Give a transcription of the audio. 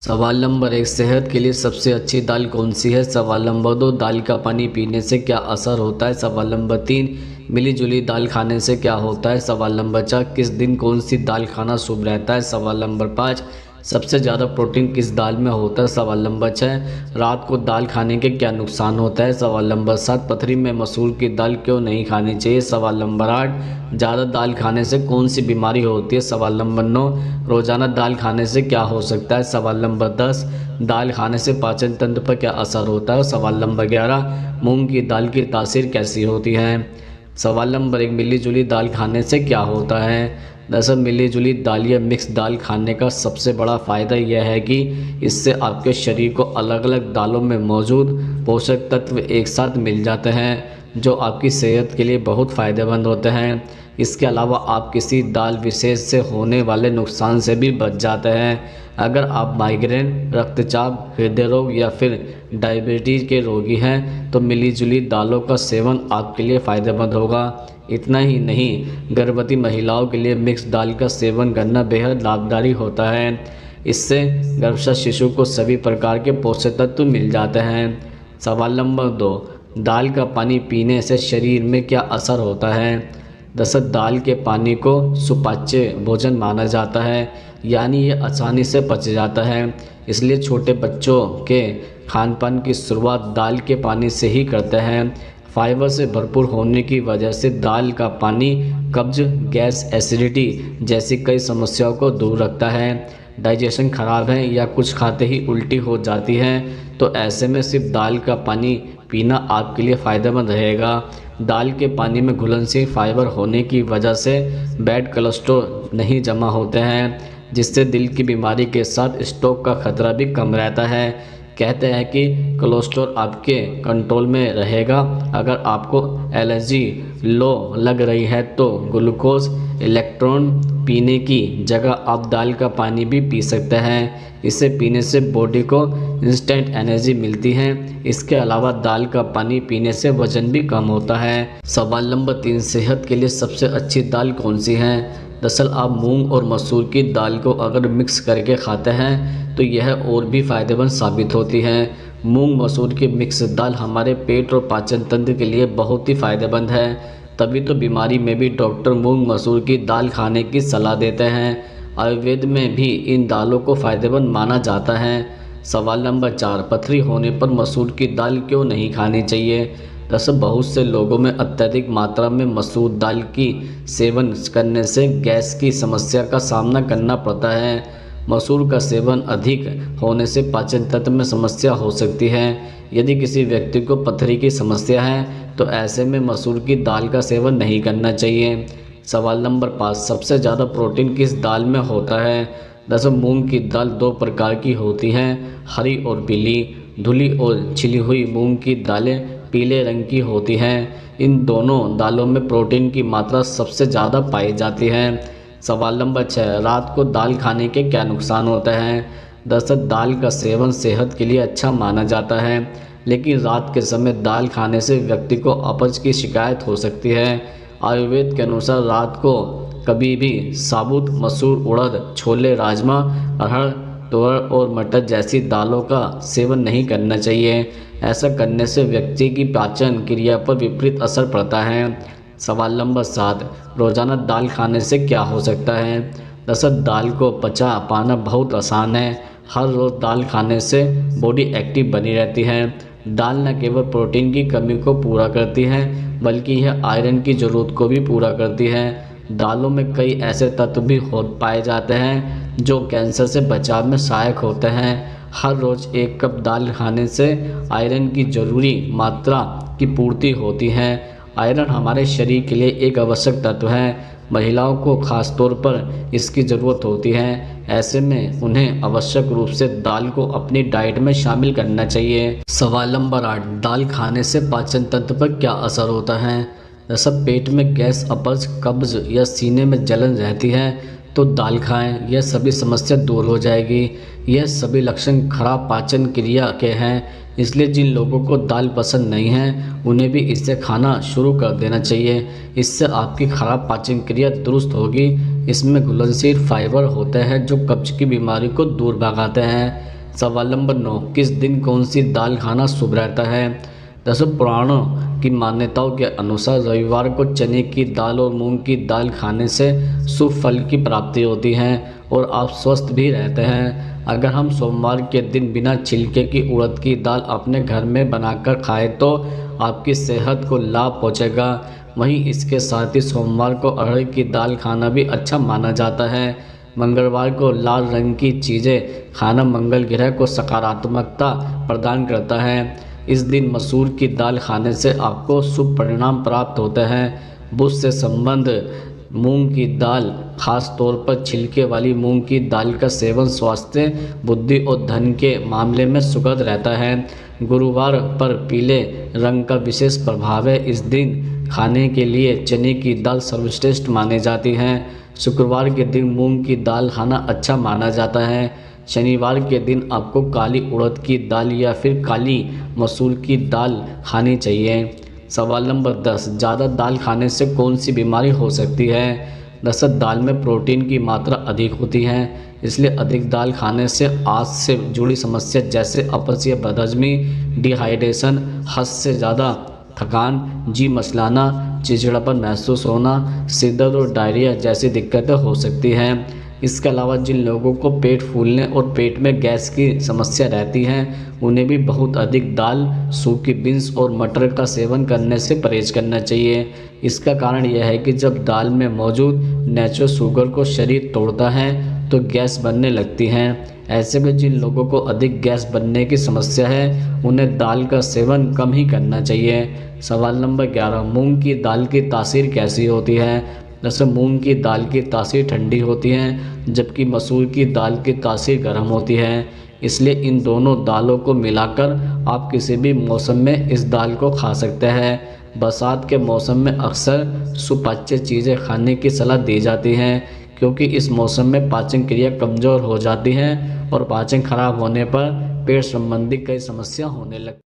सवाल नंबर 1, सेहत के लिए सबसे अच्छी दाल कौन सी है। सवाल नंबर 2, दाल का पानी पीने से क्या असर होता है। सवाल नंबर 3, मिली जुली दाल खाने से क्या होता है। सवाल नंबर 4, किस दिन कौन सी दाल खाना शुभ रहता है। सवाल नंबर 5, सबसे ज़्यादा प्रोटीन किस दाल में होता है। सवाल नंबर 6, रात को दाल खाने के क्या नुकसान होता है। सवाल नंबर 7, पथरी में मसूर की दाल क्यों नहीं खानी चाहिए। सवाल नंबर 8, ज़्यादा दाल खाने से कौन सी बीमारी होती है। सवाल नंबर 9, रोज़ाना दाल खाने से क्या हो सकता है। सवाल नंबर 10, दाल खाने से पाचन तंत्र पर क्या असर होता है। सवाल नंबर 11, मूंग की दाल की तासीर कैसी होती है। सवाल नंबर 1, मिली जुली दाल खाने से क्या होता है। दरअसल मिली जुली दाल या मिक्स दाल खाने का सबसे बड़ा फ़ायदा यह है कि इससे आपके शरीर को अलग अलग दालों में मौजूद पोषक तत्व एक साथ मिल जाते हैं जो आपकी सेहत के लिए बहुत फ़ायदेमंद होते हैं। इसके अलावा आप किसी दाल विशेष से होने वाले नुकसान से भी बच जाते हैं। अगर आप माइग्रेन, रक्तचाप, हृदय रोग या फिर डायबिटीज़ के रोगी हैं तो मिली जुली दालों का सेवन आपके लिए फ़ायदेमंद होगा। इतना ही नहीं, गर्भवती महिलाओं के लिए मिक्स दाल का सेवन करना बेहद लाभकारी होता है। इससे गर्भस्थ शिशु को सभी प्रकार के पोषक तत्व मिल जाते हैं। सवाल नंबर 2, दाल का पानी पीने से शरीर में क्या असर होता है। दरअसल दाल के पानी को सुपाच्य भोजन माना जाता है, यानी ये आसानी से पच जाता है। इसलिए छोटे बच्चों के खान पान की शुरुआत दाल के पानी से ही करते हैं। फाइबर से भरपूर होने की वजह से दाल का पानी कब्ज, गैस, एसिडिटी जैसी कई समस्याओं को दूर रखता है। डाइजेशन खराब है या कुछ खाते ही उल्टी हो जाती है तो ऐसे में सिर्फ दाल का पानी पीना आपके लिए फ़ायदेमंद रहेगा। दाल के पानी में घुलनशील फाइबर होने की वजह से बैड कोलेस्ट्रॉल नहीं जमा होते हैं, जिससे दिल की बीमारी के साथ स्ट्रोक का खतरा भी कम रहता है। कहते हैं कि कोलेस्ट्रॉल आपके कंट्रोल में रहेगा। अगर आपको एलर्जी लो लग रही है तो ग्लूकोज इलेक्ट्रॉन पीने की जगह आप दाल का पानी भी पी सकते हैं। इसे पीने से बॉडी को इंस्टेंट एनर्जी मिलती है। इसके अलावा दाल का पानी पीने से वजन भी कम होता है। सवाल नंबर 3, सेहत के लिए सबसे अच्छी दाल कौन सी है। दरअसल आप मूंग और मसूर की दाल को अगर मिक्स करके खाते हैं तो यह और भी फ़ायदेमंद साबित होती है। मूंग मसूर की मिक्स दाल हमारे पेट और पाचन तंत्र के लिए बहुत ही फ़ायदेमंद है। तभी तो बीमारी में भी डॉक्टर मूंग मसूर की दाल खाने की सलाह देते हैं। आयुर्वेद में भी इन दालों को फ़ायदेमंद माना जाता है। सवाल नंबर 4, पथरी होने पर मसूर की दाल क्यों नहीं खानी चाहिए। दरअसल बहुत से लोगों में अत्यधिक मात्रा में मसूर दाल की सेवन करने से गैस की समस्या का सामना करना पड़ता है। मसूर का सेवन अधिक होने से पाचन तंत्र में समस्या हो सकती है। यदि किसी व्यक्ति को पथरी की समस्या है तो ऐसे में मसूर की दाल का सेवन नहीं करना चाहिए। सवाल नंबर 5, सबसे ज़्यादा प्रोटीन किस दाल में होता है। दरअसल मूंग की दाल दो प्रकार की होती हैं, हरी और पीली। धुली और छिली हुई मूंग की दालें पीले रंग की होती हैं। इन दोनों दालों में प्रोटीन की मात्रा सबसे ज़्यादा पाई जाती है। सवाल नंबर 6, रात को दाल खाने के क्या नुकसान होता है। दरअसल दाल का सेवन सेहत के लिए अच्छा माना जाता है, लेकिन रात के समय दाल खाने से व्यक्ति को अपच की शिकायत हो सकती है। आयुर्वेद के अनुसार रात को कभी भी साबुत मसूर, उड़द, छोले, राजमा, अरहर, तुअर और मटर जैसी दालों का सेवन नहीं करना चाहिए। ऐसा करने से व्यक्ति की पाचन क्रिया पर विपरीत असर पड़ता है। सवाल नंबर 7, रोज़ाना दाल खाने से क्या हो सकता है। दरअसल दाल को पचा पाना बहुत आसान है। हर रोज़ दाल खाने से बॉडी एक्टिव बनी रहती है। दाल न केवल प्रोटीन की कमी को पूरा करती है बल्कि यह आयरन की ज़रूरत को भी पूरा करती है। दालों में कई ऐसे तत्व भी पाए जाते हैं जो कैंसर से बचाव में सहायक होते हैं। हर रोज़ एक कप दाल खाने से आयरन की ज़रूरी मात्रा की पूर्ति होती है। आयरन हमारे शरीर के लिए एक आवश्यक तत्व है। महिलाओं को खास तौर पर इसकी ज़रूरत होती है। ऐसे में उन्हें आवश्यक रूप से दाल को अपनी डाइट में शामिल करना चाहिए। सवाल नंबर 8, दाल खाने से पाचन तंत्र पर क्या असर होता है। दरअसल पेट में गैस, अपच, कब्ज या सीने में जलन रहती है तो दाल खाएं, यह सभी समस्या दूर हो जाएगी। यह सभी लक्षण खराब पाचन क्रिया के हैं, इसलिए जिन लोगों को दाल पसंद नहीं है उन्हें भी इसे खाना शुरू कर देना चाहिए। इससे आपकी खराब पाचन क्रिया दुरुस्त होगी। इसमें घुलनशील फाइबर होते हैं जो कब्ज की बीमारी को दूर भगाते हैं। सवाल नंबर 9, किस दिन कौन सी दाल खाना शुभ रहता है? दरअसल पुराणों की मान्यताओं के अनुसार रविवार को चने की दाल और मूंग की दाल खाने से शुभ फल की प्राप्ति होती है और आप स्वस्थ भी रहते हैं। अगर हम सोमवार के दिन बिना छिलके की उड़द की दाल अपने घर में बनाकर खाएं तो आपकी सेहत को लाभ पहुंचेगा। वहीं इसके साथ ही सोमवार को अरहर की दाल खाना भी अच्छा माना जाता है। मंगलवार को लाल रंग की चीज़ें खाना मंगल ग्रह को सकारात्मकता प्रदान करता है। इस दिन मसूर की दाल खाने से आपको शुभ परिणाम प्राप्त होते हैं। बुध से संबंध मूंग की दाल, खास तौर पर छिलके वाली मूंग की दाल का सेवन स्वास्थ्य, बुद्धि और धन के मामले में सुखद रहता है। गुरुवार पर पीले रंग का विशेष प्रभाव है। इस दिन खाने के लिए चने की दाल सर्वश्रेष्ठ मानी जाती है। शुक्रवार के दिन मूंग की दाल खाना अच्छा माना जाता है। शनिवार के दिन आपको काली उड़द की दाल या फिर काली मसूर की दाल खानी चाहिए। सवाल नंबर 10, ज़्यादा दाल खाने से कौन सी बीमारी हो सकती है? दरअसल दाल में प्रोटीन की मात्रा अधिक होती है, इसलिए अधिक दाल खाने से आंत से जुड़ी समस्या जैसे अपच या बदहजमी, डिहाइड्रेशन, हद से ज़्यादा थकान, जी मचलाना, चिड़चिड़ापन महसूस होना, सिर दर्द और डायरिया जैसी दिक्कतें हो सकती हैं। इसके अलावा जिन लोगों को पेट फूलने और पेट में गैस की समस्या रहती है उन्हें भी बहुत अधिक दाल, सूखी बीन्स और मटर का सेवन करने से परहेज करना चाहिए। इसका कारण यह है कि जब दाल में मौजूद नेचुरल शुगर को शरीर तोड़ता है तो गैस बनने लगती हैं। ऐसे में जिन लोगों को अधिक गैस बनने की समस्या है उन्हें दाल का सेवन कम ही करना चाहिए। सवाल नंबर 11, मूंग की दाल की तासीर कैसी होती है? जैसे मूंग की दाल की तासीर ठंडी होती है जबकि मसूर की दाल की तासीर गर्म होती है। इसलिए इन दोनों दालों को मिलाकर आप किसी भी मौसम में इस दाल को खा सकते हैं। बरसात के मौसम में अक्सर सुपाच्य चीज़ें खाने की सलाह दी जाती है क्योंकि इस मौसम में पाचन क्रिया कमज़ोर हो जाती है और पाचन खराब होने पर पेट संबंधी कई समस्या होने लगती है।